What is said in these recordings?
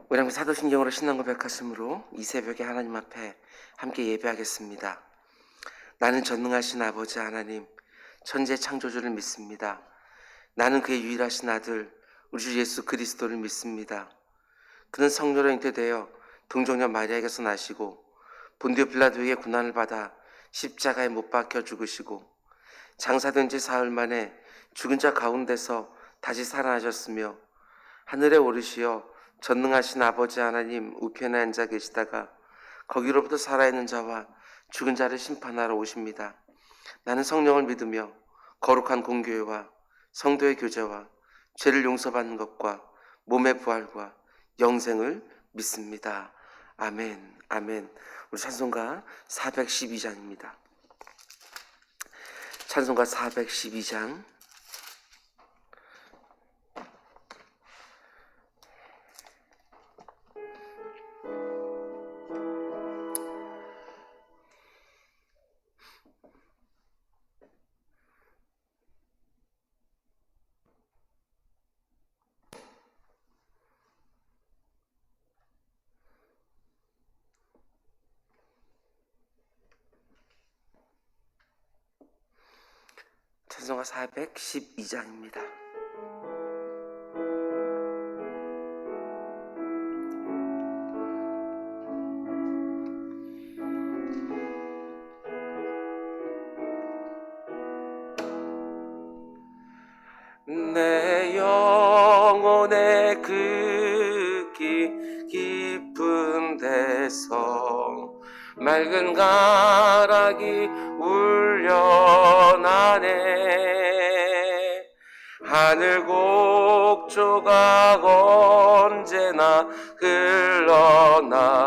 우리 함께 사도신경으로 신앙 고백하심으로 이 새벽에 하나님 앞에 함께 예배하겠습니다. 나는 전능하신 아버지 하나님, 천지의 창조주를 믿습니다. 나는 그의 유일하신 아들 우리 주 예수 그리스도를 믿습니다. 그는 성령으로 잉태되어 동정녀 마리아에게서 나시고 본디오 빌라도에게 고난을 받아 십자가에 못 박혀 죽으시고 장사된 지 사흘 만에 죽은 자 가운데서 다시 살아나셨으며 하늘에 오르시어 전능하신 아버지 하나님 우편에 앉아 계시다가 거기로부터 살아있는 자와 죽은 자를 심판하러 오십니다. 나는 성령을 믿으며 거룩한 공교회와 성도의 교제와 죄를 용서받는 것과 몸의 부활과 영생을 믿습니다. 아멘, 아멘. 우리 찬송가 412장입니다. 찬송가 412장. 찬송가 412장입니다. 내 영혼의 그 깊은 데서 맑은 가락이 울려나네. 하늘 곡조가 언제나 흘러나와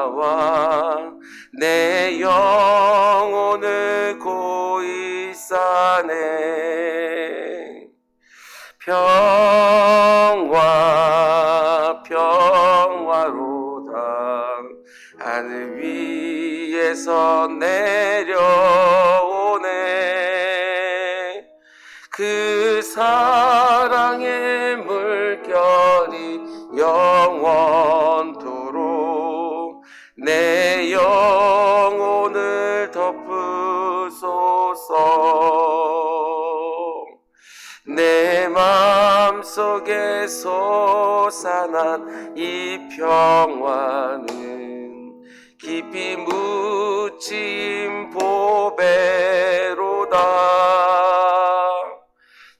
내 영혼을 고이 싸네. 평화로다 하늘 위에서 내려오네. 그 사랑의 물결이 영원토록 내 영혼을 덮으소서. 내 마음속에 솟아난 이 평화는 깊이 묻힌 보배로다.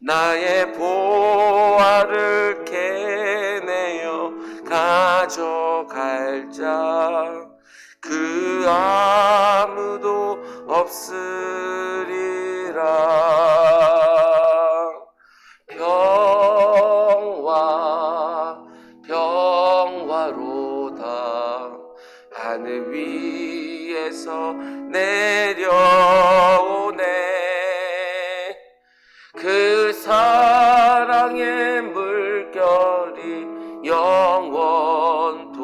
나의 보화를 캐내어 가져갈 자 그 아무도 없으리라. 평화로다 하늘 위에서 내려오네. 그 사랑의 물결이 영원토록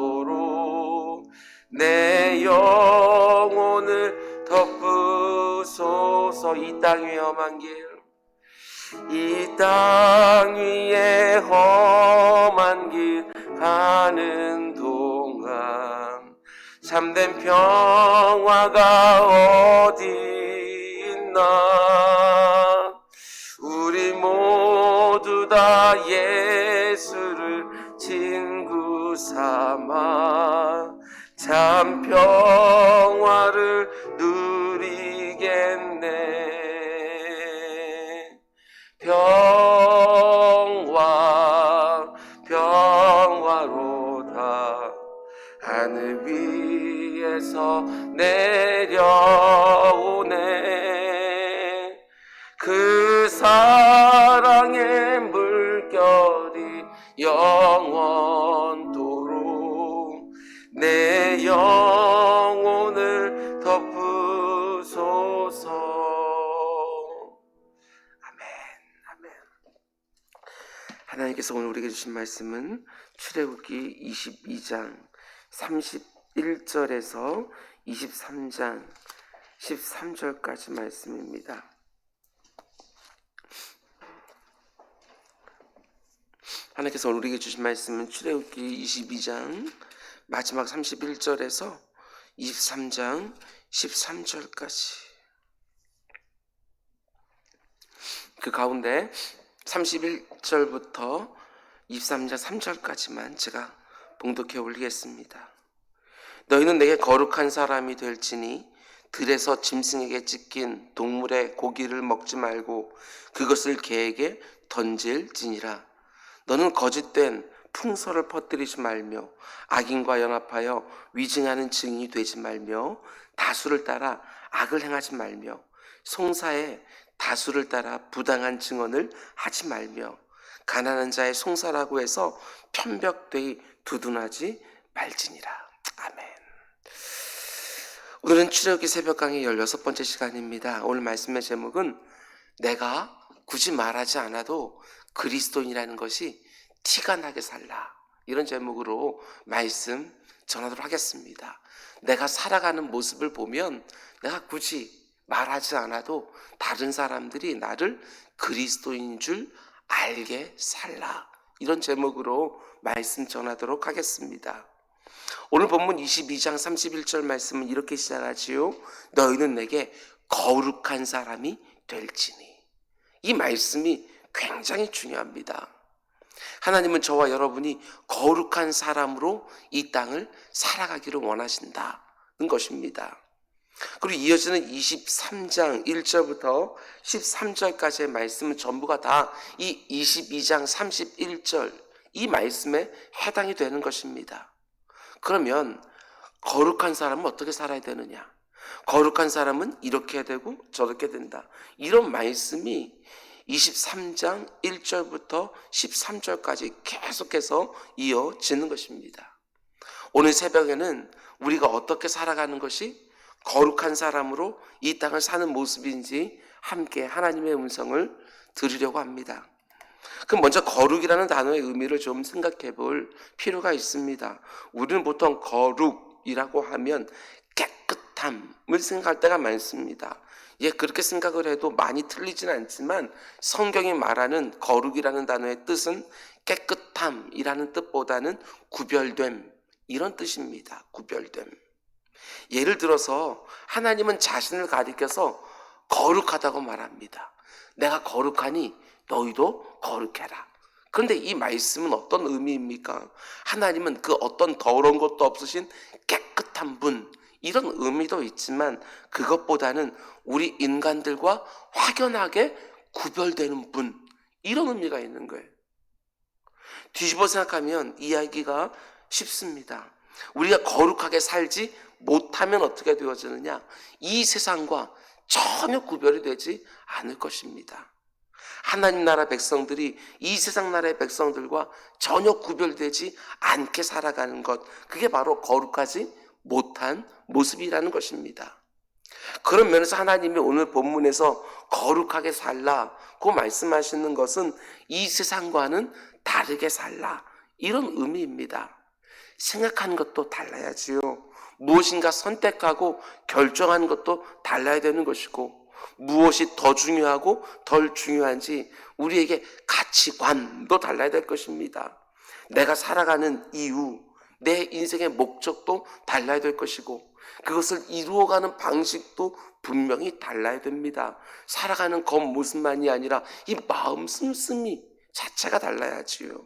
내 영혼을 덮으소서. 이 땅 위에 험한 길, 이 땅 위에 험한 길 가는 동안 참된 평화가 어디 있나. 우리 모두 다 예수를 친구 삼아 참 평화를 누리겠네. 평화로다 하늘 위에서 내려오네. 그 사랑의 물결이 영원토록 내 영혼을 덮으소서. 아멘. 하나님께서 오늘 우리에게 주신 말씀은 출애굽기 22장 31절에서 23장 13절까지 말씀입니다. 하나님께서 오늘 우리에게 주신 말씀은 출애굽기 22장 마지막 31절에서 23장 13절까지, 그 가운데 31절부터 23장 3절까지만 제가 봉독해 올리겠습니다. 너희는 내게 거룩한 사람이 될지니 들에서 짐승에게 찢긴 동물의 고기를 먹지 말고 그것을 개에게 던질지니라. 너는 거짓된 풍설을 퍼뜨리지 말며 악인과 연합하여 위증하는 증인이 되지 말며 다수를 따라 악을 행하지 말며 송사에 다수를 따라 부당한 증언을 하지 말며 가난한 자의 송사라고 해서 편벽되이 두둔하지 말지니라. 아멘. 오늘은 출애굽기 새벽 강의 16번째 시간입니다. 오늘 말씀의 제목은 내가 굳이 말하지 않아도 그리스도인이라는 것이 티가 나게 살라, 이런 제목으로 말씀 전하도록 하겠습니다. 내가 살아가는 모습을 보면 내가 굳이 말하지 않아도 다른 사람들이 나를 그리스도인 줄 알게 살라, 이런 제목으로 말씀 전하도록 하겠습니다. 오늘 본문 22장 31절 말씀은 이렇게 시작하지요. 너희는 내게 거룩한 사람이 될지니. 이 말씀이 굉장히 중요합니다. 하나님은 저와 여러분이 거룩한 사람으로 이 땅을 살아가기를 원하신다는 것입니다. 그리고 이어지는 23장 1절부터 13절까지의 말씀은 전부가 다 이 22장 31절 이 말씀에 해당이 되는 것입니다. 그러면 거룩한 사람은 어떻게 살아야 되느냐? 거룩한 사람은 이렇게 되고 저렇게 된다, 이런 말씀이 23장 1절부터 13절까지 계속해서 이어지는 것입니다. 오늘 새벽에는 우리가 어떻게 살아가는 것이 거룩한 사람으로 이 땅을 사는 모습인지 함께 하나님의 음성을 들으려고 합니다. 그럼 먼저 거룩이라는 단어의 의미를 좀 생각해 볼 필요가 있습니다. 우리는 보통 거룩이라고 하면 깨끗함을 생각할 때가 많습니다. 그렇게 생각을 해도 많이 틀리진 않지만 성경이 말하는 거룩이라는 단어의 뜻은 깨끗함이라는 뜻보다는 구별됨, 이런 뜻입니다. 구별됨. 예를 들어서 하나님은 자신을 가리켜서 거룩하다고 말합니다. 내가 거룩하니 너희도 거룩해라. 그런데 이 말씀은 어떤 의미입니까? 하나님은 그 어떤 더러운 것도 없으신 깨끗한 분, 이런 의미도 있지만 그것보다는 우리 인간들과 확연하게 구별되는 분, 이런 의미가 있는 거예요. 뒤집어 생각하면 이야기가 쉽습니다. 우리가 거룩하게 살지 못하면 어떻게 되어지느냐? 이 세상과 전혀 구별이 되지 않을 것입니다. 하나님 나라 백성들이 이 세상 나라의 백성들과 전혀 구별되지 않게 살아가는 것, 그게 바로 거룩하지 못한 모습이라는 것입니다. 그런 면에서 하나님이 오늘 본문에서 거룩하게 살라고 말씀하시는 것은 이 세상과는 다르게 살라, 이런 의미입니다. 생각하는 것도 달라야지요. 무엇인가 선택하고 결정하는 것도 달라야 되는 것이고, 무엇이 더 중요하고 덜 중요한지 우리에게 가치관도 달라야 될 것입니다. 내가 살아가는 이유, 내 인생의 목적도 달라야 될 것이고, 그것을 이루어가는 방식도 분명히 달라야 됩니다. 살아가는 겉모습만이 아니라 이 마음 씀씀이 자체가 달라야지요.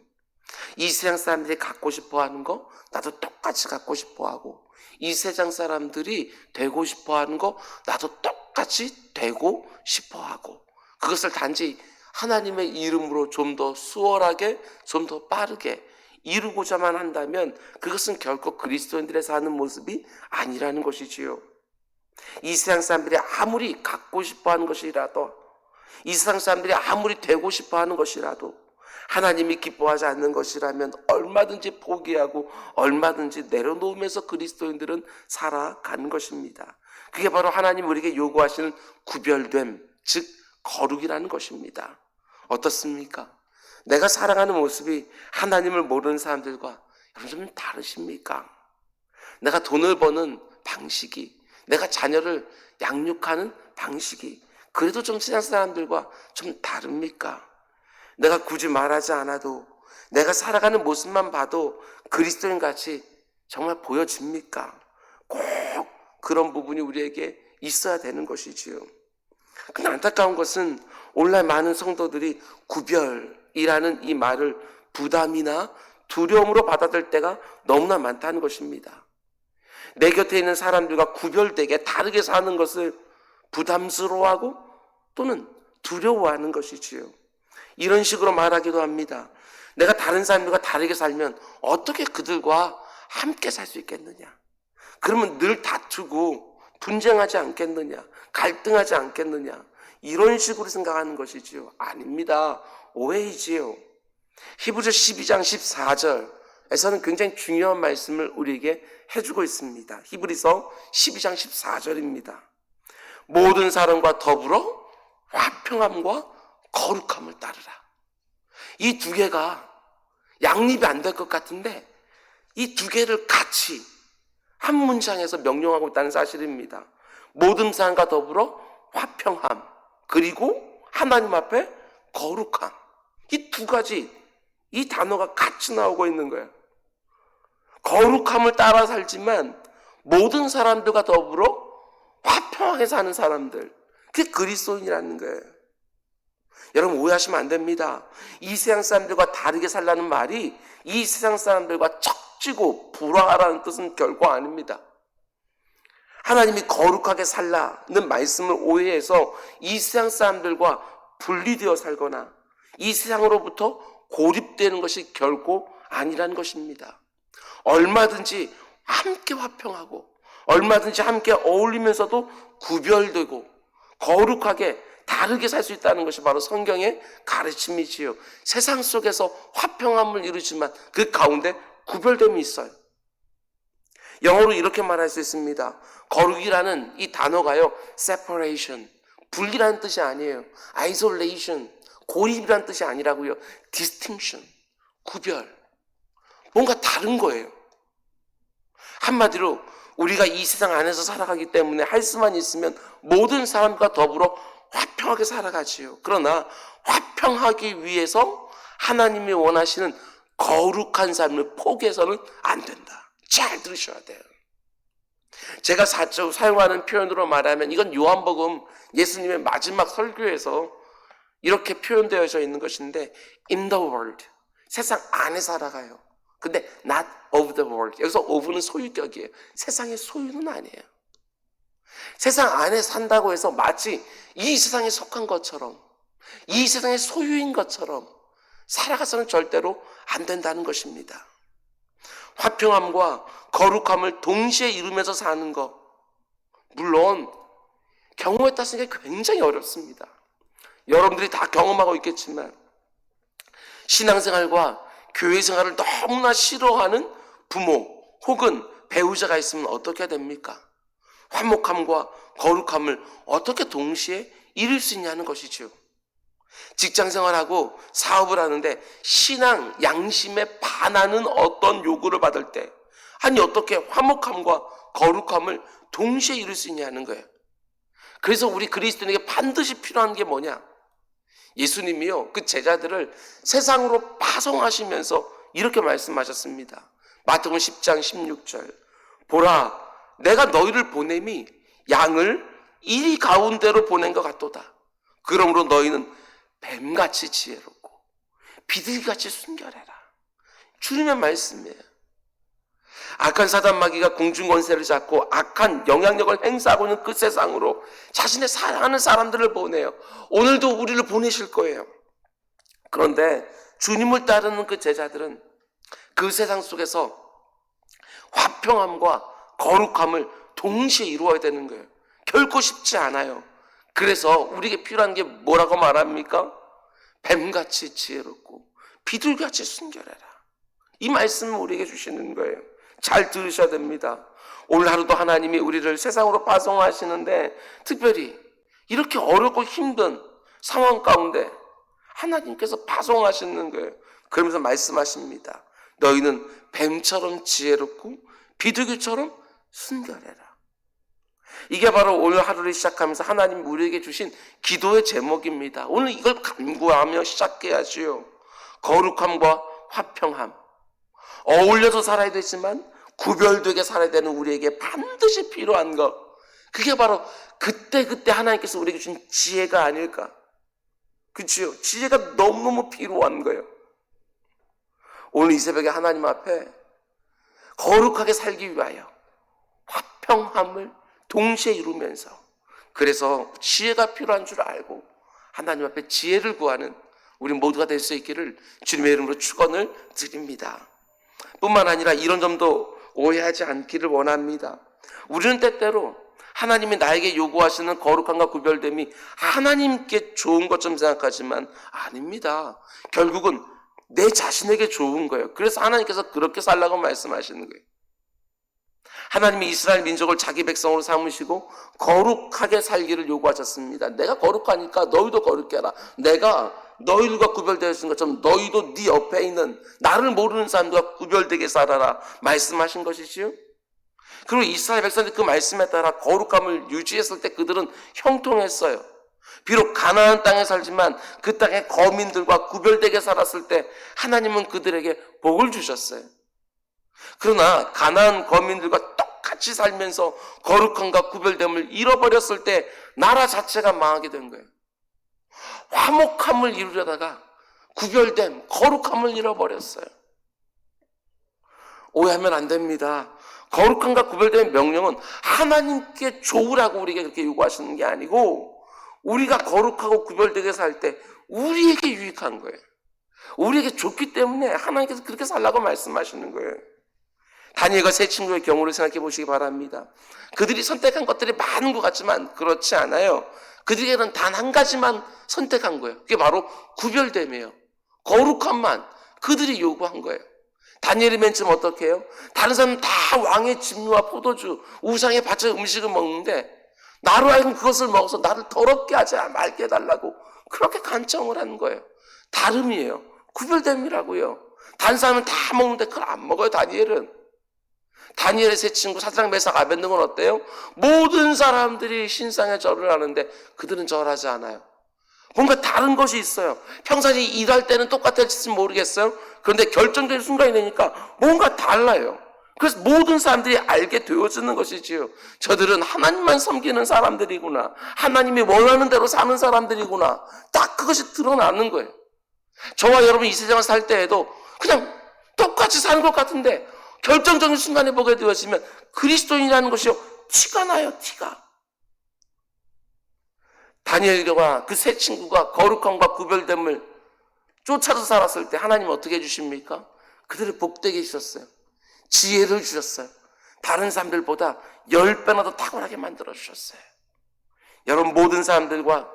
이 세상 사람들이 갖고 싶어하는 거 나도 똑같이 갖고 싶어하고, 이 세상 사람들이 되고 싶어하는 거 나도 똑같이 되고 싶어하고, 그것을 단지 하나님의 이름으로 좀 더 수월하게, 좀 더 빠르게 이루고자만 한다면 그것은 결코 그리스도인들의 사는 모습이 아니라는 것이지요. 이 세상 사람들이 아무리 갖고 싶어하는 것이라도, 이 세상 사람들이 아무리 되고 싶어하는 것이라도 하나님이 기뻐하지 않는 것이라면 얼마든지 포기하고 얼마든지 내려놓으면서 그리스도인들은 살아가는 것입니다. 그게 바로 하나님 우리에게 요구하시는 구별됨, 즉 거룩이라는 것입니다. 어떻습니까? 내가 살아가는 모습이 하나님을 모르는 사람들과 좀 다르십니까? 내가 돈을 버는 방식이, 내가 자녀를 양육하는 방식이 그래도 좀 세상 사람들과 좀 다릅니까? 내가 굳이 말하지 않아도, 내가 살아가는 모습만 봐도 그리스도인같이 정말 보여집니까? 꼭 그런 부분이 우리에게 있어야 되는 것이지요. 근데 안타까운 것은 오늘날 많은 성도들이 구별이라는 이 말을 부담이나 두려움으로 받아들일 때가 너무나 많다는 것입니다. 내 곁에 있는 사람들과 구별되게 다르게 사는 것을 부담스러워하고 또는 두려워하는 것이지요. 이런 식으로 말하기도 합니다. 내가 다른 사람들과 다르게 살면 어떻게 그들과 함께 살 수 있겠느냐? 그러면 늘 다투고 분쟁하지 않겠느냐? 갈등하지 않겠느냐? 이런 식으로 생각하는 것이지요. 아닙니다. 오해이지요. 히브리서 12장 14절에서는 굉장히 중요한 말씀을 우리에게 해주고 있습니다. 히브리서 12장 14절입니다. 모든 사람과 더불어 화평함과 거룩함을 따르라. 이 두 개가 양립이 안 될 것 같은데 이 두 개를 같이 한 문장에서 명령하고 있다는 사실입니다. 모든 사람과 더불어 화평함, 그리고 하나님 앞에 거룩함. 이 두 가지, 이 단어가 같이 나오고 있는 거예요. 거룩함을 따라 살지만 모든 사람들과 더불어 화평하게 사는 사람들, 그게 그리스도인이라는 거예요. 여러분 오해하시면 안 됩니다. 이 세상 사람들과 다르게 살라는 말이 이 세상 사람들과 척지고 불화하라는 뜻은 결코 아닙니다. 하나님이 거룩하게 살라는 말씀을 오해해서 이 세상 사람들과 분리되어 살거나 이 세상으로부터 고립되는 것이 결코 아니라는 것입니다. 얼마든지 함께 화평하고 얼마든지 함께 어울리면서도 구별되고 거룩하게 다르게 살 수 있다는 것이 바로 성경의 가르침이지요. 세상 속에서 화평함을 이루지만 그 가운데 구별됨이 있어요. 영어로 이렇게 말할 수 있습니다. 거룩이라는 이 단어가요, separation, 분리라는 뜻이 아니에요. isolation, 고립이라는 뜻이 아니라고요. distinction, 구별. 뭔가 다른 거예요. 한마디로 우리가 이 세상 안에서 살아가기 때문에 할 수만 있으면 모든 사람과 더불어 화평하게 살아가지요. 그러나 화평하기 위해서 하나님이 원하시는 거룩한 삶을 포기해서는 안 된다. 잘 들으셔야 돼요. 제가 사용하는 표현으로 말하면 이건 요한복음 예수님의 마지막 설교에서 이렇게 표현되어져 있는 것인데 in the world, 세상 안에 살아가요. 근데 not of the world, 여기서 of는 소유격이에요. 세상의 소유는 아니에요. 세상 안에 산다고 해서 마치 이 세상에 속한 것처럼 이 세상의 소유인 것처럼 살아가서는 절대로 안 된다는 것입니다. 화평함과 거룩함을 동시에 이루면서 사는 것, 물론 경험에 따르는 게 굉장히 어렵습니다. 여러분들이 다 경험하고 있겠지만 신앙생활과 교회생활을 너무나 싫어하는 부모 혹은 배우자가 있으면 어떻게 됩니까? 화목함과 거룩함을 어떻게 동시에 이룰 수 있냐는 것이죠. 직장생활하고 사업을 하는데 신앙, 양심에 반하는 어떤 요구를 받을 때 아니 어떻게 화목함과 거룩함을 동시에 이룰 수 있냐는 거예요. 그래서 우리 그리스도인에게 반드시 필요한 게 뭐냐? 예수님이요, 그 제자들을 세상으로 파송하시면서 이렇게 말씀하셨습니다. 마태복음 10장 16절. 보라, 내가 너희를 보냄이 양을 이리 가운데로 보낸 것 같도다. 그러므로 너희는 뱀같이 지혜롭고 비둘기같이 순결해라. 주님의 말씀이에요. 악한 사단 마귀가 공중 권세를 잡고 악한 영향력을 행사하고 있는 그 세상으로 자신의 사랑하는 사람들을 보내요. 오늘도 우리를 보내실 거예요. 그런데 주님을 따르는 그 제자들은 그 세상 속에서 화평함과 거룩함을 동시에 이루어야 되는 거예요. 결코 쉽지 않아요. 그래서 우리에게 필요한 게 뭐라고 말합니까? 뱀같이 지혜롭고 비둘기같이 순결해라. 이 말씀을 우리에게 주시는 거예요. 잘 들으셔야 됩니다. 오늘 하루도 하나님이 우리를 세상으로 파송하시는데 특별히 이렇게 어렵고 힘든 상황 가운데 하나님께서 파송하시는 거예요. 그러면서 말씀하십니다. 너희는 뱀처럼 지혜롭고 비둘기처럼 순결해라. 이게 바로 오늘 하루를 시작하면서 하나님 우리에게 주신 기도의 제목입니다. 오늘 이걸 간구하며 시작해야지요. 거룩함과 화평함. 어울려서 살아야 되지만 구별되게 살아야 되는 우리에게 반드시 필요한 것, 그게 바로 그때 하나님께서 우리에게 준 지혜가 아닐까. 그치요? 지혜가 너무너무 필요한 거예요. 오늘 이 새벽에 하나님 앞에 거룩하게 살기 위하여 화평함을 동시에 이루면서, 그래서 지혜가 필요한 줄 알고 하나님 앞에 지혜를 구하는 우리 모두가 될 수 있기를 주님의 이름으로 축원을 드립니다. 뿐만 아니라 이런 점도 오해하지 않기를 원합니다. 우리는 때때로 하나님이 나에게 요구하시는 거룩함과 구별됨이 하나님께 좋은 것처럼 생각하지만 아닙니다. 결국은 내 자신에게 좋은 거예요. 그래서 하나님께서 그렇게 살라고 말씀하시는 거예요. 하나님이 이스라엘 민족을 자기 백성으로 삼으시고 거룩하게 살기를 요구하셨습니다. 내가 거룩하니까 너희도 거룩해 하라. 내가 너희들과 구별되어 있는 것처럼 너희도 네 옆에 있는 나를 모르는 사람들과 구별되게 살아라 말씀하신 것이지요. 그리고 이스라엘 백성들이 그 말씀에 따라 거룩함을 유지했을 때 그들은 형통했어요. 비록 가나안 땅에 살지만 그 땅의 거민들과 구별되게 살았을 때 하나님은 그들에게 복을 주셨어요. 그러나 가나안 거민들과 똑같이 살면서 거룩함과 구별됨을 잃어버렸을 때 나라 자체가 망하게 된 거예요. 화목함을 이루려다가 구별됨, 거룩함을 잃어버렸어요. 오해하면 안 됩니다. 거룩함과 구별된 명령은 하나님께 좋으라고 우리에게 그렇게 요구하시는 게 아니고, 우리가 거룩하고 구별되게 살 때 우리에게 유익한 거예요. 우리에게 좋기 때문에 하나님께서 그렇게 살라고 말씀하시는 거예요. 다니엘과 세 친구의 경우를 생각해 보시기 바랍니다. 그들이 선택한 것들이 많은 것 같지만 그렇지 않아요. 그들에게는 단 한 가지만 선택한 거예요. 그게 바로 구별됨이에요. 거룩함만 그들이 요구한 거예요. 다니엘이 맨 처음 어떻게 해요? 다른 사람은 다 왕의 진미와 포도주, 우상에 바쳐 음식을 먹는데 나로 하여금 그것을 먹어서 나를 더럽게 하지 말게 해달라고 그렇게 간청을 하는 거예요. 다름이에요. 구별됨이라고요. 다른 사람은 다 먹는데 그걸 안 먹어요. 다니엘의 세 친구 사드락 메삭 아벤느고는 어때요? 모든 사람들이 신상에 절을 하는데 그들은 절하지 않아요. 뭔가 다른 것이 있어요. 평상시 일할 때는 똑같을지 모르겠어요. 그런데 결정적인 순간이 되니까 뭔가 달라요. 그래서 모든 사람들이 알게 되어지는 것이지요. 저들은 하나님만 섬기는 사람들이구나. 하나님이 원하는 대로 사는 사람들이구나. 딱 그것이 드러나는 거예요. 저와 여러분 이 세상을 살 때에도 그냥 똑같이 사는 것 같은데 결정적인 순간에 보게 되었으면 그리스도인이라는 것이요, 티가 나요. 티가. 다니엘과 그 세 친구가 거룩함과 구별됨을 쫓아서 살았을 때 하나님은 어떻게 해주십니까? 그들을 복되게 해주셨어요. 지혜를 주셨어요. 다른 사람들보다 10배나 더 탁월하게 만들어주셨어요. 여러분 모든 사람들과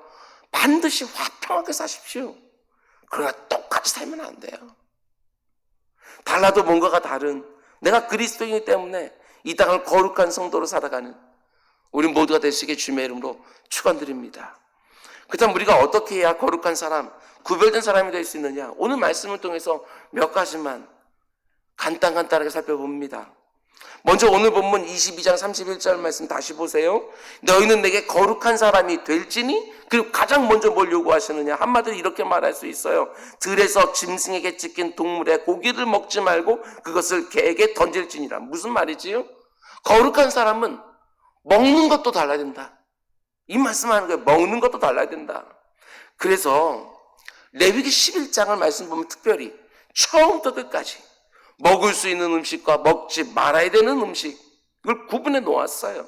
반드시 화평하게 사십시오. 그러나 똑같이 살면 안 돼요. 달라도 뭔가가 다른, 내가 그리스도이기 때문에 이 땅을 거룩한 성도로 살아가는 우리 모두가 되시게 주님의 이름으로 축원드립니다. 그렇다면 우리가 어떻게 해야 거룩한 사람, 구별된 사람이 될 수 있느냐? 오늘 말씀을 통해서 몇 가지만 간단하게 살펴봅니다. 먼저 오늘 본문 22장 31절 말씀 다시 보세요. 너희는 내게 거룩한 사람이 될지니, 그리고 가장 먼저 뭘 요구하시느냐? 한마디로 이렇게 말할 수 있어요. 들에서 짐승에게 찢긴 동물의 고기를 먹지 말고 그것을 개에게 던질지니라. 무슨 말이지요? 거룩한 사람은 먹는 것도 달라야 된다. 이 말씀하는 거예요. 먹는 것도 달라야 된다. 그래서 레위기 11장을 말씀 보면 특별히 처음부터 끝까지 먹을 수 있는 음식과 먹지 말아야 되는 음식을 구분해 놓았어요.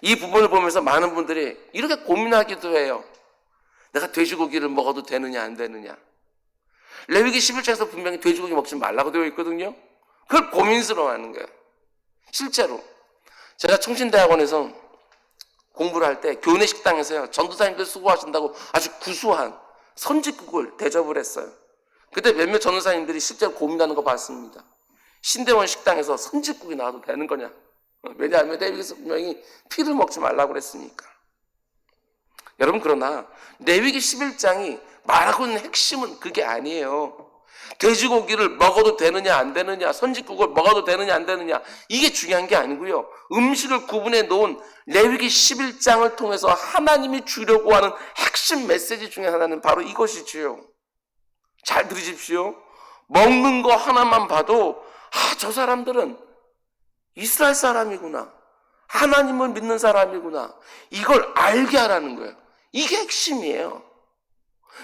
이 부분을 보면서 많은 분들이 이렇게 고민하기도 해요. 내가 돼지고기를 먹어도 되느냐 안 되느냐. 레위기 11장에서 분명히 돼지고기 먹지 말라고 되어 있거든요. 그걸 고민스러워하는 거예요. 실제로 제가 청신대학원에서 공부를 할 때 교내 식당에서요, 전도사님들 수고하신다고 아주 구수한 선짓국을 대접을 했어요. 그때 몇몇 전도사님들이 실제로 고민하는 거 봤습니다. 신대원 식당에서 선짓국이 나와도 되는 거냐? 왜냐하면 레위기에서 분명히 피를 먹지 말라고 그랬으니까. 여러분, 그러나 레위기 11장이 말하고 있는 핵심은 그게 아니에요. 돼지고기를 먹어도 되느냐 안 되느냐, 선짓국을 먹어도 되느냐 안 되느냐, 이게 중요한 게 아니고요. 음식을 구분해 놓은 레위기 11장을 통해서 하나님이 주려고 하는 핵심 메시지 중에 하나는 바로 이것이지요. 잘 들으십시오. 먹는 거 하나만 봐도 저 사람들은 이스라엘 사람이구나. 하나님을 믿는 사람이구나. 이걸 알게 하라는 거예요. 이게 핵심이에요.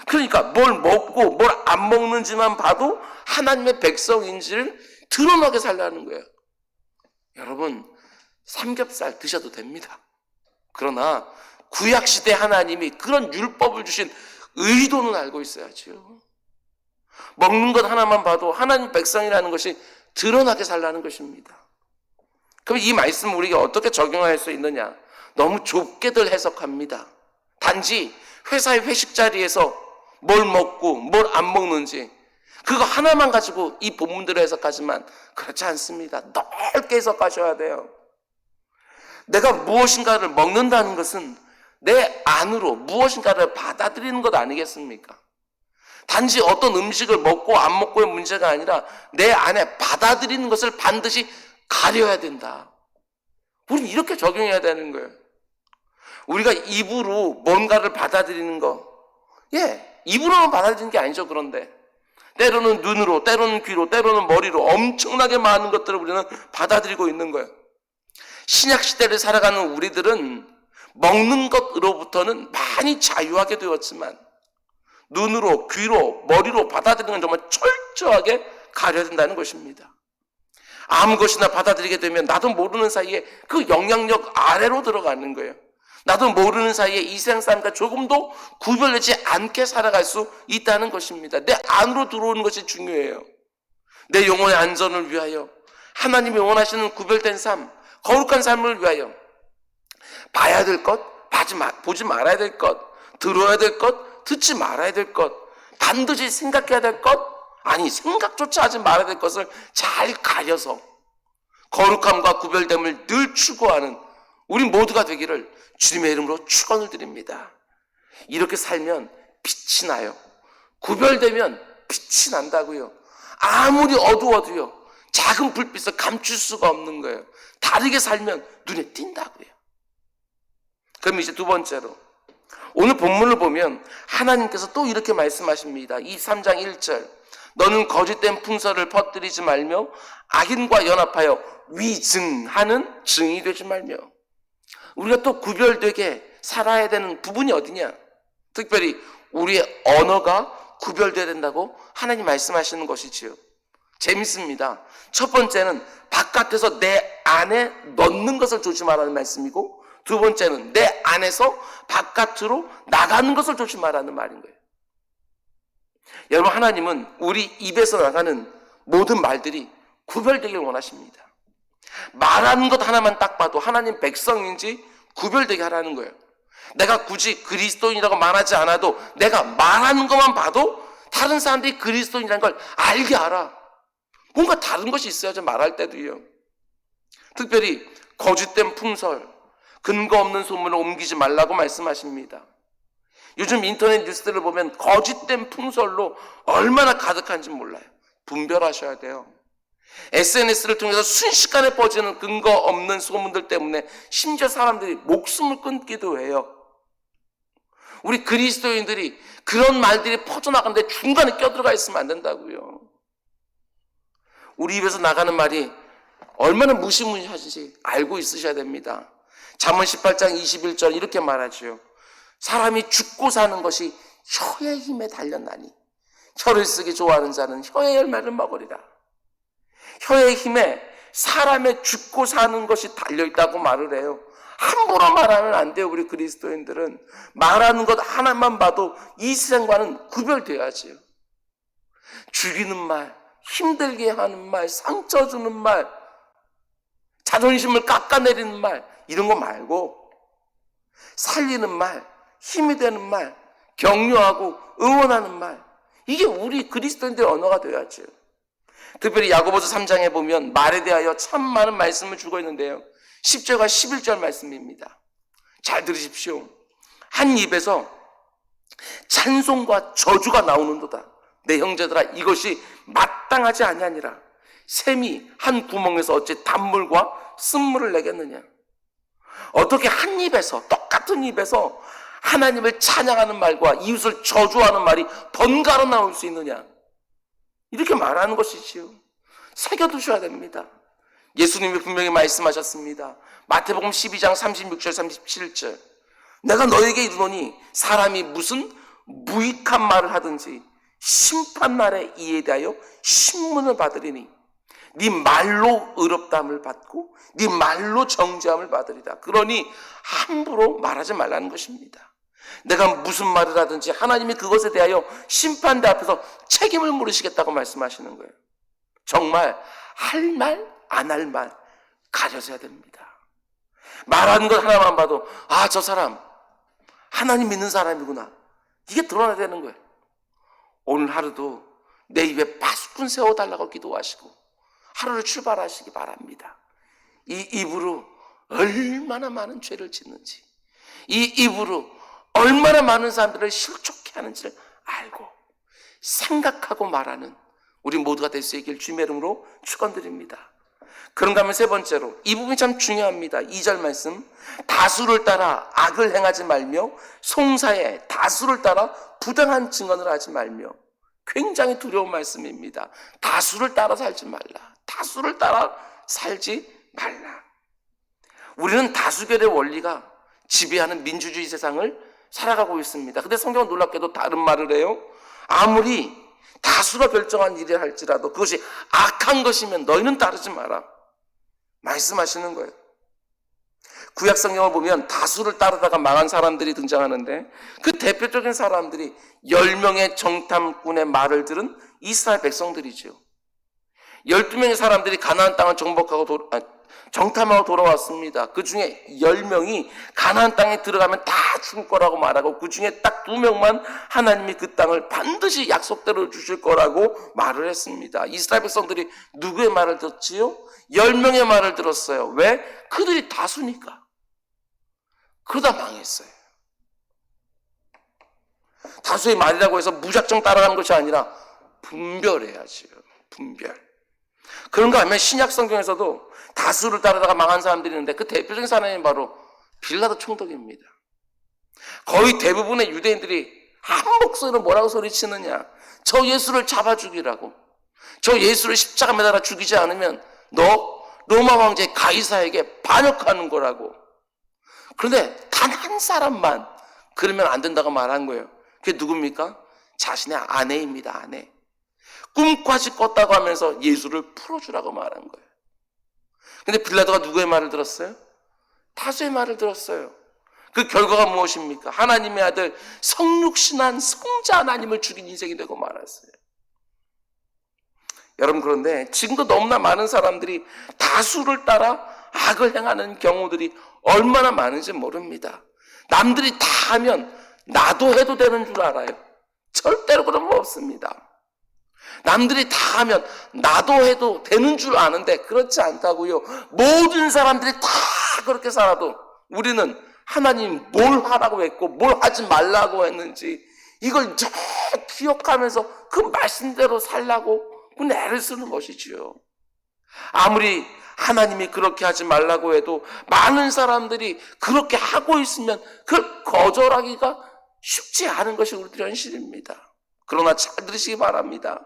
그러니까 뭘 먹고 뭘 안 먹는지만 봐도 하나님의 백성인지를 드러나게 살라는 거예요. 여러분, 삼겹살 드셔도 됩니다. 그러나 구약시대 하나님이 그런 율법을 주신 의도는 알고 있어야죠. 먹는 것 하나만 봐도 하나님 백성이라는 것이 드러나게 살라는 것입니다. 그럼 이 말씀을 우리에게 어떻게 적용할 수 있느냐? 너무 좁게들 해석합니다. 단지 회사의 회식 자리에서 뭘 먹고 뭘 안 먹는지 그거 하나만 가지고 이 본문들을 해석하지만 그렇지 않습니다. 넓게 해석하셔야 돼요. 내가 무엇인가를 먹는다는 것은 내 안으로 무엇인가를 받아들이는 것 아니겠습니까? 단지 어떤 음식을 먹고 안 먹고의 문제가 아니라 내 안에 받아들이는 것을 반드시 가려야 된다. 우리는 이렇게 적용해야 되는 거예요. 우리가 입으로 뭔가를 받아들이는 거, 입으로만 받아들이는 게 아니죠. 그런데 때로는 눈으로, 때로는 귀로, 때로는 머리로 엄청나게 많은 것들을 우리는 받아들이고 있는 거예요. 신약 시대를 살아가는 우리들은 먹는 것으로부터는 많이 자유하게 되었지만 눈으로, 귀로, 머리로 받아들이는 건 정말 철저하게 가려야 된다는 것입니다. 아무 것이나 받아들이게 되면 나도 모르는 사이에 그 영향력 아래로 들어가는 거예요. 나도 모르는 사이에 이 세상 사람과 조금도 구별되지 않게 살아갈 수 있다는 것입니다. 내 안으로 들어오는 것이 중요해요. 내 영혼의 안전을 위하여, 하나님이 원하시는 구별된 삶, 거룩한 삶을 위하여 봐야 될 것, 보지 말아야 될 것, 들어야 될 것, 듣지 말아야 될 것, 반드시 생각해야 될 것, 아니 생각조차 하지 말아야 될 것을 잘 가려서 거룩함과 구별됨을 늘 추구하는 우리 모두가 되기를 주님의 이름으로 축원을 드립니다. 이렇게 살면 빛이 나요. 구별되면 빛이 난다고요. 아무리 어두워도요, 작은 불빛을 감출 수가 없는 거예요. 다르게 살면 눈에 띈다고요. 그럼 이제 두 번째로, 오늘 본문을 보면 하나님께서 또 이렇게 말씀하십니다. 이 3장 1절, 너는 거짓된 풍설을 퍼뜨리지 말며 악인과 연합하여 위증하는 증이 되지 말며. 우리가 또 구별되게 살아야 되는 부분이 어디냐? 특별히 우리의 언어가 구별되어야 된다고 하나님 말씀하시는 것이지요. 재밌습니다. 첫 번째는 바깥에서 내 안에 넣는 것을 조심하라는 말씀이고, 두 번째는 내 안에서 바깥으로 나가는 것을 조심하라는 말인 거예요. 여러분, 하나님은 우리 입에서 나가는 모든 말들이 구별되길 원하십니다. 말하는 것 하나만 딱 봐도 하나님 백성인지 구별되게 하라는 거예요. 내가 굳이 그리스도인이라고 말하지 않아도 내가 말하는 것만 봐도 다른 사람들이 그리스도인이라는 걸 알게 하라. 뭔가 다른 것이 있어야죠. 말할 때도요. 특별히 거짓된 풍설, 근거 없는 소문을 옮기지 말라고 말씀하십니다. 요즘 인터넷 뉴스들을 보면 거짓된 풍설로 얼마나 가득한지 몰라요. 분별하셔야 돼요. SNS를 통해서 순식간에 퍼지는 근거 없는 소문들 때문에 심지어 사람들이 목숨을 끊기도 해요. 우리 그리스도인들이 그런 말들이 퍼져나가는데 중간에 껴들어가 있으면 안 된다고요. 우리 입에서 나가는 말이 얼마나 무시무시하신지 알고 있으셔야 됩니다. 잠언 18장 21절 이렇게 말하죠. 사람이 죽고 사는 것이 혀의 힘에 달렸나니 혀를 쓰기 좋아하는 자는 혀의 열매를 먹으리라. 혀의 힘에 사람의 죽고 사는 것이 달려있다고 말을 해요. 함부로 말하면 안 돼요. 우리 그리스도인들은 말하는 것 하나만 봐도 이 세상과는 구별돼야지요. 죽이는 말, 힘들게 하는 말, 상처 주는 말, 자존심을 깎아내리는 말, 이런 거 말고 살리는 말, 힘이 되는 말, 격려하고 응원하는 말, 이게 우리 그리스도인들의 언어가 되어야죠. 특별히 야고보서 3장에 보면 말에 대하여 참 많은 말씀을 주고 있는데요, 10절과 11절 말씀입니다. 잘 들으십시오. 한 입에서 찬송과 저주가 나오는도다. 내 형제들아, 이것이 마땅하지 아니하니라. 샘이 한 구멍에서 어찌 단물과 쓴물을 내겠느냐. 어떻게 한 입에서, 똑같은 입에서 하나님을 찬양하는 말과 이웃을 저주하는 말이 번갈아 나올 수 있느냐. 이렇게 말하는 것이지요. 새겨두셔야 됩니다. 예수님이 분명히 말씀하셨습니다. 마태복음 12장 36절 37절. 내가 너에게 이르노니 사람이 무슨 무익한 말을 하든지 심판날에 이에 대하여 신문을 받으리니 네 말로 의롭다함을 받고 네 말로 정죄함을 받으리라. 그러니 함부로 말하지 말라는 것입니다. 내가 무슨 말을 하든지 하나님이 그것에 대하여 심판대 앞에서 책임을 물으시겠다고 말씀하시는 거예요. 정말 할 말, 안 할 말 가려져야 됩니다. 말하는 것 하나만 봐도 저 사람 하나님 믿는 사람이구나, 이게 드러나야 되는 거예요. 오늘 하루도 내 입에 파수꾼 세워달라고 기도하시고 하루를 출발하시기 바랍니다. 이 입으로 얼마나 많은 죄를 짓는지, 이 입으로 얼마나 많은 사람들을 실족해 하는지를 알고 생각하고 말하는 우리 모두가 될 수 있길 주님의 이름으로 축원드립니다. 그런가 하면 세 번째로, 이 부분이 참 중요합니다. 2절 말씀, 다수를 따라 악을 행하지 말며 송사에 다수를 따라 부당한 증언을 하지 말며. 굉장히 두려운 말씀입니다. 다수를 따라 살지 말라. 다수를 따라 살지 말라. 우리는 다수결의 원리가 지배하는 민주주의 세상을 살아가고 있습니다. 근데 성경은 놀랍게도 다른 말을 해요. 아무리 다수가 결정한 일을 할지라도 그것이 악한 것이면 너희는 따르지 마라 말씀하시는 거예요. 구약 성경을 보면 다수를 따르다가 망한 사람들이 등장하는데, 그 대표적인 사람들이 10명의 정탐꾼의 말을 들은 이스라엘 백성들이죠. 12명의 사람들이 가나안 땅을 정탐하고 돌아왔습니다. 그 중에 10명이 가나안 땅에 들어가면 다 죽을 거라고 말하고, 그 중에 딱 2명만 하나님이 그 땅을 반드시 약속대로 주실 거라고 말을 했습니다. 이스라엘 백성들이 누구의 말을 듣지요? 10명의 말을 들었어요. 왜? 그들이 다수니까. 그러다 망했어요. 다수의 말이라고 해서 무작정 따라가는 것이 아니라 분별해야지요. 분별. 그런가 하면 신약 성경에서도 다수를 따르다가 망한 사람들이 있는데, 그 대표적인 사람이 바로 빌라도 총독입니다. 거의 대부분의 유대인들이 한 목소리로 뭐라고 소리치느냐, 저 예수를 잡아 죽이라고, 저 예수를 십자가 매달아 죽이지 않으면 너 로마 황제 가이사에게 반역하는 거라고. 그런데 단 한 사람만 그러면 안 된다고 말한 거예요. 그게 누굽니까? 자신의 아내입니다. 아내. 꿈까지 꿨다고 하면서 예수를 풀어주라고 말한 거예요. 근데 빌라도가 누구의 말을 들었어요? 다수의 말을 들었어요. 그 결과가 무엇입니까? 하나님의 아들 성육신한 성자 하나님을 죽인 인생이 되고 말았어요. 여러분, 그런데 지금도 너무나 많은 사람들이 다수를 따라 악을 행하는 경우들이 얼마나 많은지 모릅니다. 남들이 다 하면 나도 해도 되는 줄 알아요. 절대로 그런 거 없습니다. 남들이 다 하면 나도 해도 되는 줄 아는데 그렇지 않다고요. 모든 사람들이 다 그렇게 살아도 우리는 하나님 뭘 하라고 했고 뭘 하지 말라고 했는지 이걸 잘 기억하면서 그 말씀대로 살라고 애를 쓰는 것이지요. 아무리 하나님이 그렇게 하지 말라고 해도 많은 사람들이 그렇게 하고 있으면 그걸 거절하기가 쉽지 않은 것이 우리들의 현실입니다. 그러나 잘 들으시기 바랍니다.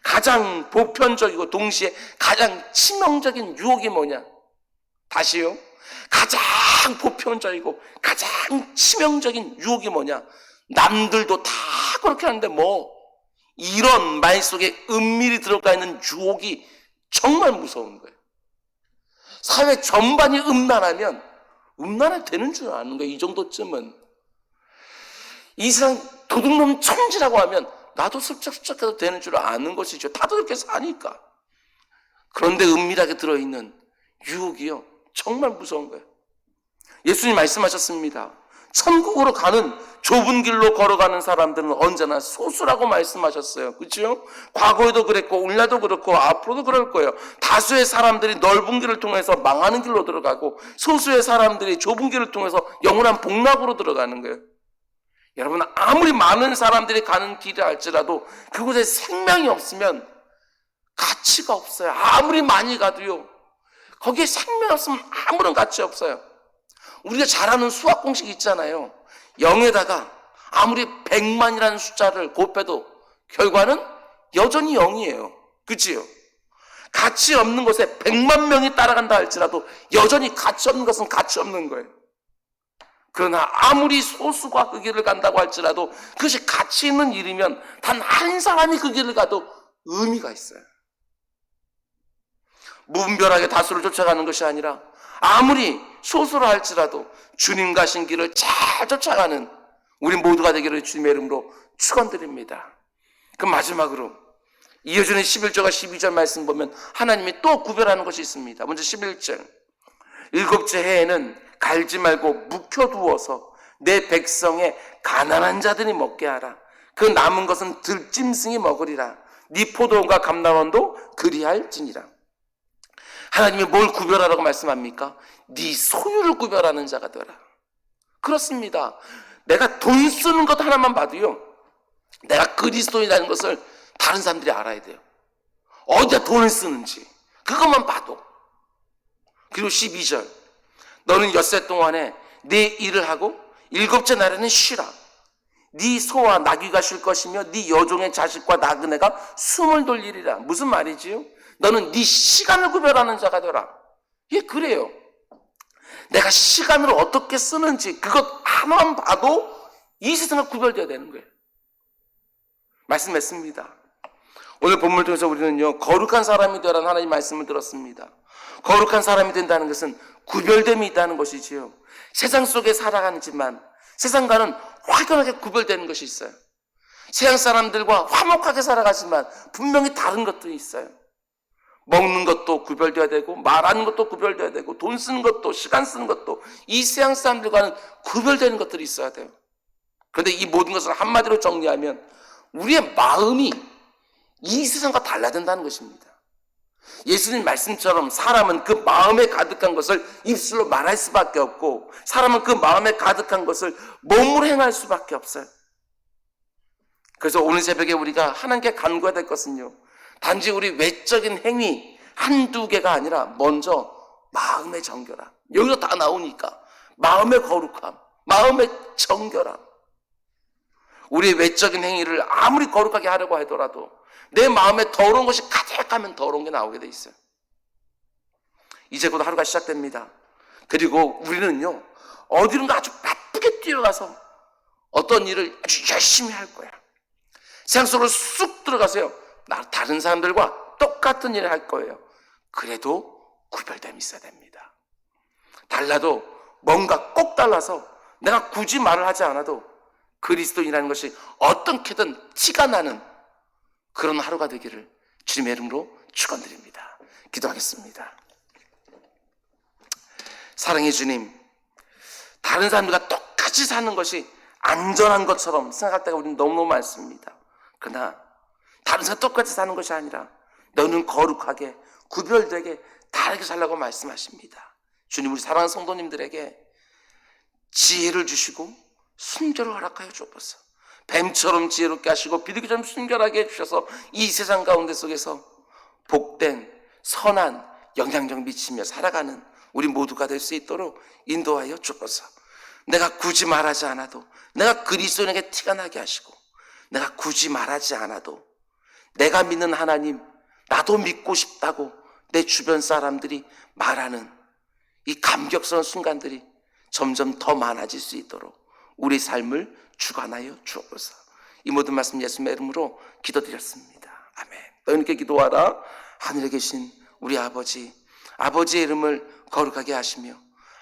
가장 보편적이고 동시에 가장 치명적인 유혹이 뭐냐? 다시요. 가장 보편적이고 가장 치명적인 유혹이 뭐냐? 남들도 다 그렇게 하는데 이런 말 속에 은밀히 들어가 있는 유혹이 정말 무서운 거예요. 사회 전반이 음란하면 음란해 되는 줄 아는 거예요. 이 정도쯤은. 이 세상 도둑놈 천지라고 하면 나도 슬쩍슬쩍해도 되는 줄 아는 것이죠. 다들 그렇게 사니까. 그런데 은밀하게 들어있는 유혹이요, 정말 무서운 거예요. 예수님 말씀하셨습니다. 천국으로 가는 좁은 길로 걸어가는 사람들은 언제나 소수라고 말씀하셨어요. 그렇죠? 과거에도 그랬고 오늘날도 그렇고 앞으로도 그럴 거예요. 다수의 사람들이 넓은 길을 통해서 망하는 길로 들어가고 소수의 사람들이 좁은 길을 통해서 영원한 복락으로 들어가는 거예요. 여러분, 아무리 많은 사람들이 가는 길을 알지라도 그곳에 생명이 없으면 가치가 없어요. 아무리 많이 가도요, 거기에 생명이 없으면 아무런 가치 없어요. 우리가 잘 아는 수학 공식 있잖아요. 0에다가 아무리 100만이라는 숫자를 곱해도 결과는 여전히 0이에요. 그치요? 가치 없는 것에 100만 명이 따라간다 할지라도 여전히 가치 없는 것은 가치 없는 거예요. 그러나 아무리 소수가 그 길을 간다고 할지라도 그것이 가치 있는 일이면 단 한 사람이 그 길을 가도 의미가 있어요. 무분별하게 다수를 쫓아가는 것이 아니라 아무리 소수라 할지라도 주님 가신 길을 잘 쫓아가는 우리 모두가 되기를 주님의 이름으로 축원드립니다. 그 마지막으로 이어지는 11절과 12절 말씀 보면 하나님이 또 구별하는 것이 있습니다. 먼저 11절, 일곱째 해에는 갈지 말고 묵혀두어서 내 백성의 가난한 자들이 먹게 하라. 그 남은 것은 들짐승이 먹으리라. 네 포도원과 감람원도 그리할지니라. 하나님이 뭘 구별하라고 말씀합니까? 네 소유를 구별하는 자가 되라. 그렇습니다. 내가 돈 쓰는 것 하나만 봐도요, 내가 그리스도인이라는 것을 다른 사람들이 알아야 돼요. 어디다 돈을 쓰는지 그것만 봐도. 그리고 12절, 너는 엿새 동안에 내 일을 하고 일곱째 날에는 쉬라. 네 소와 나귀가 쉴 것이며 네 여종의 자식과 나그네가 숨을 돌리리라. 무슨 말이지요? 너는 네 시간을 구별하는 자가 되라. 예, 그래요. 내가 시간을 어떻게 쓰는지 그것 하나만 봐도 이 세상과 구별되어야 되는 거예요. 말씀했습니다. 오늘 본문을 통해서 우리는요, 거룩한 사람이 되라는 하나님의 말씀을 들었습니다. 거룩한 사람이 된다는 것은 구별됨이 있다는 것이지요. 세상 속에 살아가지만 세상과는 확연하게 구별되는 것이 있어요. 세상 사람들과 화목하게 살아가지만 분명히 다른 것들이 있어요. 먹는 것도 구별되어야 되고, 말하는 것도 구별되어야 되고, 돈 쓰는 것도, 시간 쓰는 것도 이 세상 사람들과는 구별되는 것들이 있어야 돼요. 그런데 이 모든 것을 한마디로 정리하면 우리의 마음이 이 세상과 달라야 된다는 것입니다. 예수님 말씀처럼 사람은 그 마음에 가득한 것을 입술로 말할 수밖에 없고, 사람은 그 마음에 가득한 것을 몸으로 행할 수밖에 없어요. 그래서 오늘 새벽에 우리가 하나님께 간구해야 될 것은요, 단지 우리 외적인 행위 한두 개가 아니라 먼저 마음의 정결함. 여기서 다 나오니까 마음의 거룩함, 마음의 정결함. 우리의 외적인 행위를 아무리 거룩하게 하려고 하더라도 내 마음에 더러운 것이 가득하면 더러운 게 나오게 돼 있어요. 이제 곧 하루가 시작됩니다. 그리고 우리는요, 어디론가 아주 바쁘게 뛰어가서 어떤 일을 아주 열심히 할 거야. 세상 속으로 쑥 들어가서요, 다른 사람들과 똑같은 일을 할 거예요. 그래도 구별됨이 있어야 됩니다. 달라도 뭔가 꼭 달라서 내가 굳이 말을 하지 않아도 그리스도인이라는 것이 어떻게든 티가 나는 그런 하루가 되기를 주님의 이름으로 축원드립니다. 기도하겠습니다. 사랑의 주님, 다른 사람들과 똑같이 사는 것이 안전한 것처럼 생각할 때가 우리는 너무너무 많습니다. 그러나 다른 사람 똑같이 사는 것이 아니라 너는 거룩하게 구별되게 다르게 살라고 말씀하십니다. 주님, 우리 사랑하는 성도님들에게 지혜를 주시고 순결을 허락하여 주옵소서. 뱀처럼 지혜롭게 하시고 비둘기처럼 순결하게 해주셔서 이 세상 가운데 속에서 복된 선한 영향력 미치며 살아가는 우리 모두가 될 수 있도록 인도하여 주옵소서. 내가 굳이 말하지 않아도, 내가 그리스도인에게 티가 나게 하시고, 내가 굳이 말하지 않아도 내가 믿는 하나님, 나도 믿고 싶다고 내 주변 사람들이 말하는 이 감격스러운 순간들이 점점 더 많아질 수 있도록 우리 삶을 주관하여 주옵소서. 이 모든 말씀 예수님의 이름으로 기도드렸습니다. 아멘. 너희께 기도하라. 하늘에 계신 우리 아버지, 아버지의 이름을 거룩하게 하시며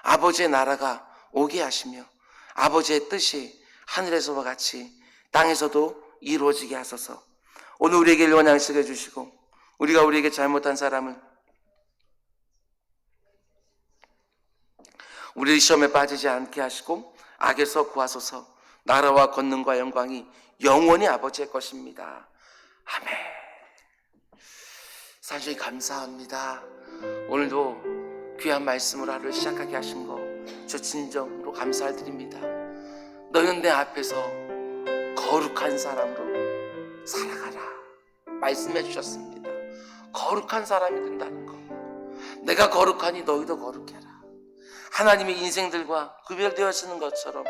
아버지의 나라가 오게 하시며 아버지의 뜻이 하늘에서와 같이 땅에서도 이루어지게 하소서. 오늘 우리에게 일원 양식을 주시고 우리가 우리에게 잘못한 사람을 우리 시험에 빠지지 않게 하시고 악에서 구하소서. 나라와 권능과 영광이 영원히 아버지의 것입니다. 아멘. 사실 감사합니다. 오늘도 귀한 말씀으로 하루를 시작하게 하신 거 저 진정으로 감사드립니다. 너는 내 앞에서 거룩한 사람으로 살아가라 말씀해 주셨습니다. 거룩한 사람이 된다는 거, 내가 거룩하니 너희도 거룩해라. 하나님의 인생들과 구별되어지는 것처럼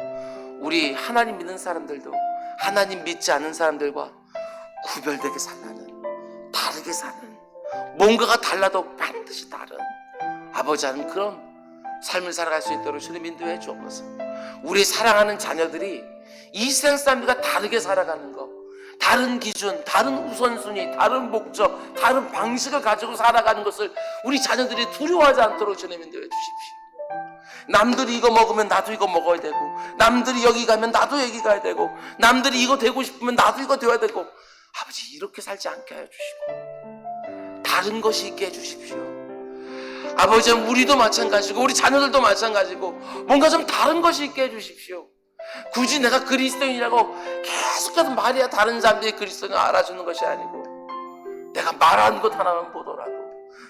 우리 하나님 믿는 사람들도 하나님 믿지 않는 사람들과 구별되게 살라는, 다르게 사는, 뭔가가 달라도 반드시 다른 아버지 하는 그런 삶을 살아갈 수 있도록 주님 인도해 주옵소서. 우리 사랑하는 자녀들이 이 세상 사람들과 다르게 살아가는 거, 다른 기준, 다른 우선순위, 다른 목적, 다른 방식을 가지고 살아가는 것을 우리 자녀들이 두려워하지 않도록 주님 인도해 주십시오. 남들이 이거 먹으면 나도 이거 먹어야 되고, 남들이 여기 가면 나도 여기 가야 되고, 남들이 이거 되고 싶으면 나도 이거 되어야 되고, 아버지 이렇게 살지 않게 해주시고 다른 것이 있게 해주십시오. 아버지, 우리도 마찬가지고 우리 자녀들도 마찬가지고 뭔가 좀 다른 것이 있게 해주십시오. 굳이 내가 그리스도인이라고 계속해서 말이야 다른 사람들이 그리스도인을 알아주는 것이 아니고, 내가 말하는 것 하나만 보더라도,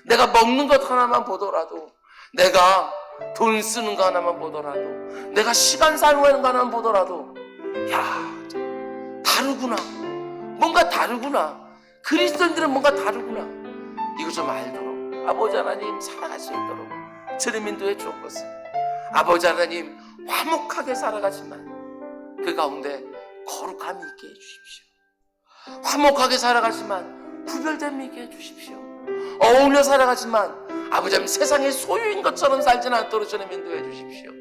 내가 먹는 것 하나만 보더라도, 내가 돈 쓰는 거 하나만 보더라도, 내가 시간 사용하는 거 하나만 보더라도, 야, 다르구나, 뭔가 다르구나, 그리스도인들은 뭔가 다르구나, 이거 좀 알도록 아버지 하나님 살아갈 수 있도록 주님 인도해 주옵소서. 아버지 하나님 화목하게 살아가지만 그 가운데 거룩함이 있게 해주십시오. 화목하게 살아가지만 구별됨이 있게 해주십시오. 어울려 살아가지만 아버지 하나님 세상의 소유인 것처럼 살지는 않도록 주님 인도해 주십시오.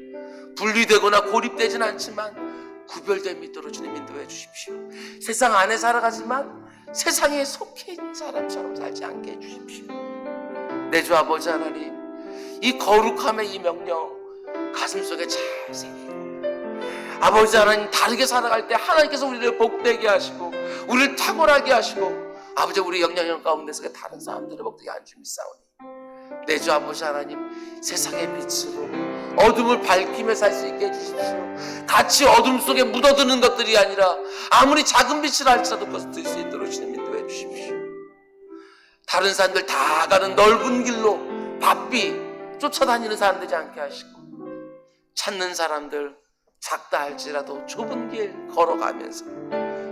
분리되거나 고립되지는 않지만 구별됨이 있도록 주님 인도해 주십시오. 세상 안에 살아가지만 세상에 속해 있는 사람처럼 살지 않게 해주십시오. 내 주 아버지 하나님, 이 거룩함의 이 명령 가슴속에 잘 새기고, 아버지 하나님 다르게 살아갈 때 하나님께서 우리를 복되게 하시고 우리를 탁월하게 하시고, 아버지 우리 영향력 가운데서 다른 사람들을 복되게 하는 줄 믿사오니 내 주 아버지 하나님, 세상의 빛으로 어둠을 밝히며 살 수 있게 해주십시오. 같이 어둠 속에 묻어드는 것들이 아니라 아무리 작은 빛이라 할지라도 그것을 들 수 있도록 주님 인도해 주십시오. 다른 사람들 다 가는 넓은 길로 바삐 쫓아다니는 사람 되지 않게 하시고, 찾는 사람들 작다 할지라도 좁은 길 걸어가면서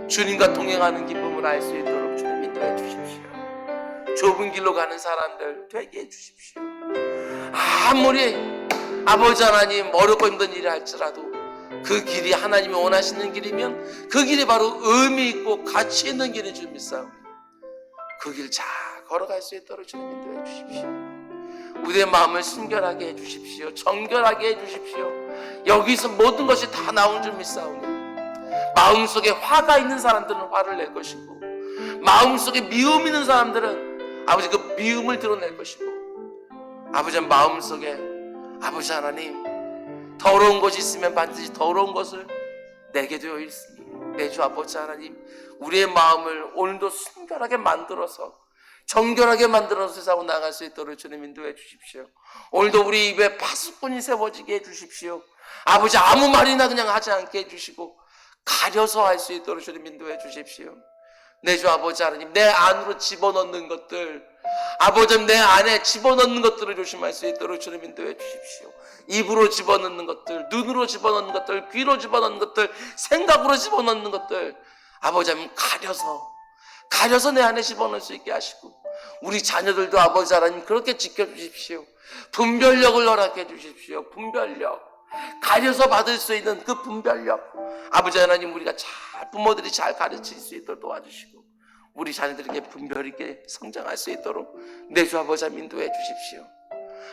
주님과 동행하는 기쁨을 알 수 있도록 주님 인도해 주십시오. 좁은 길로 가는 사람들 되게 해주십시오. 아무리 아버지 하나님 어렵고 힘든 일이 할지라도 그 길이 하나님이 원하시는 길이면 그 길이 바로 의미 있고 가치 있는 길인 줄 믿사오니 그 길 잘 걸어갈 수 있도록 주님 인도해 주십시오. 우리의 마음을 순결하게 해주십시오. 정결하게 해주십시오. 여기서 모든 것이 다 나온 줄 믿사오니 마음속에 화가 있는 사람들은 화를 낼 것이고, 마음속에 미움 있는 사람들은 아버지 그 미움을 드러낼 것이고, 아버지 마음속에 아버지 하나님 더러운 것이 있으면 반드시 더러운 것을 내게 되어 있으니 내 주 아버지 하나님, 우리의 마음을 오늘도 순결하게 만들어서 정결하게 만들어서 세상으로 나갈 수 있도록 주님 인도해 주십시오. 오늘도 우리 입에 파수꾼이 세워지게 해주십시오. 아버지 아무 말이나 그냥 하지 않게 해주시고 가려서 할 수 있도록 주님 인도해 주십시오. 내 주 아버지 하나님, 내 안으로 집어넣는 것들, 아버지 내 안에 집어넣는 것들을 조심할 수 있도록 주님 인도해 주십시오. 입으로 집어넣는 것들, 눈으로 집어넣는 것들, 귀로 집어넣는 것들, 생각으로 집어넣는 것들, 아버지 하나님 가려서 내 안에 집어넣을 수 있게 하시고, 우리 자녀들도 아버지 하나님 그렇게 지켜주십시오. 분별력을 허락해 주십시오. 분별력, 가려서 받을 수 있는 그 분별력, 아버지 하나님 우리가 부모들이 잘 가르칠 수 있도록 도와주시고 우리 자녀들에게 분별 있게 성장할 수 있도록 내 주 아버지 하나님 인도해 주십시오.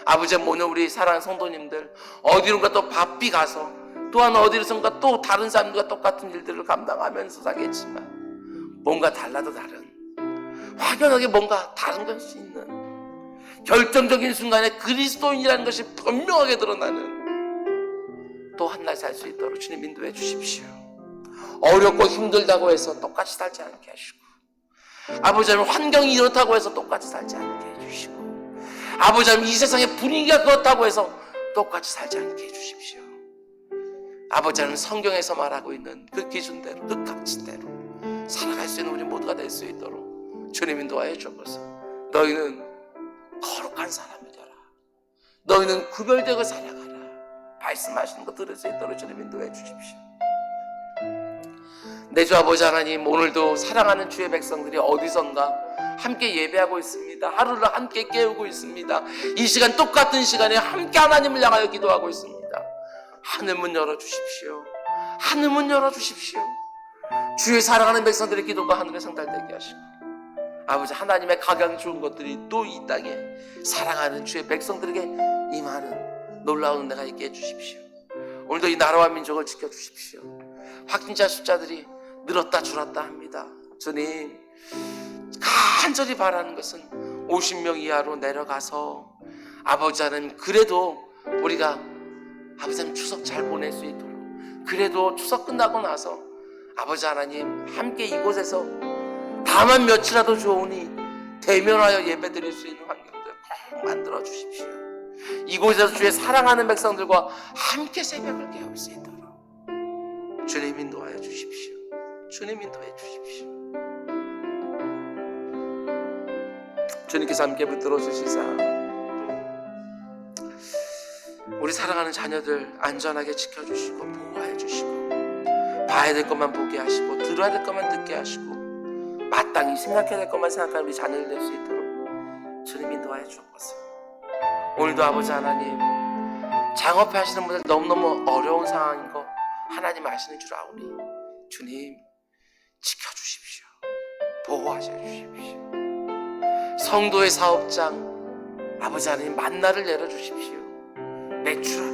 아버지 오늘 우리 사랑하는 성도님들 어디론가 또 바삐 가서 또한 어디선가 또 다른 사람들과 똑같은 일들을 감당하면서 살겠지만 뭔가 달라도 다른, 확연하게 뭔가 다른 것이 있는 결정적인 순간에 그리스도인이라는 것이 분명하게 드러나는 또 한 날 살 수 있도록 주님 인도해 주십시오. 어렵고 힘들다고 해서 똑같이 살지 않게 하시고, 아버지 하나님 환경이 이렇다고 해서 똑같이 살지 않게 해주시고, 아버지 하나님 이 세상의 분위기가 그렇다고 해서 똑같이 살지 않게 해주십시오. 아버지 하나님 성경에서 말하고 있는 그 기준대로, 그 가치대로 살아갈 수 있는 우리 모두가 될 수 있도록 주님 인도하여 주옵소서. 너희는 거룩한 사람이 되라, 너희는 구별되고 살아가라 말씀하시는 거 들을 수 있도록 주님 인도해 주십시오. 내 주 아버지 하나님, 오늘도 사랑하는 주의 백성들이 어디선가 함께 예배하고 있습니다. 하루를 함께 깨우고 있습니다. 이 시간 똑같은 시간에 함께 하나님을 향하여 기도하고 있습니다. 하늘 문 열어주십시오. 하늘 문 열어주십시오. 주의 사랑하는 백성들의 기도가 하늘에 상달되게 하시고, 아버지 하나님의 각양 좋은 것들이 또 이 땅에 사랑하는 주의 백성들에게 임하는 놀라운 은혜가 있게 해주십시오. 오늘도 이 나라와 민족을 지켜주십시오. 확진자 숫자들이 늘었다 줄었다 합니다. 주님, 간절히 바라는 것은 50명 이하로 내려가서 아버지 하나님, 그래도 우리가 아버지 하나님 추석 잘 보낼 수 있도록, 그래도 추석 끝나고 나서 아버지 하나님 함께 이곳에서 다만 며칠이라도 좋으니 대면하여 예배드릴 수 있는 환경들 꼭 만들어 주십시오. 이곳에서 주의 사랑하는 백성들과 함께 새벽을 깨울 수 있도록 주님 인도하여 주십시오. 주님 인도해 주십시오. 주님께서 함께 붙들어 주시사 우리 사랑하는 자녀들 안전하게 지켜주시고 보호해 주시고, 봐야 될 것만 보게 하시고 들어야 될 것만 듣게 하시고 마땅히 생각해야 될 것만 생각하는 우리 자녀들 될 수 있도록 주님 인도하여 주옵소서. 오늘도 아버지 하나님, 장업해 하시는 분들 너무너무 어려운 상황인 거 하나님 아시는 줄 아오니 주님 지켜주십시오. 보호하셔 주십시오. 성도의 사업장 아버지 하나님 만나를 내려주십시오. 매출하게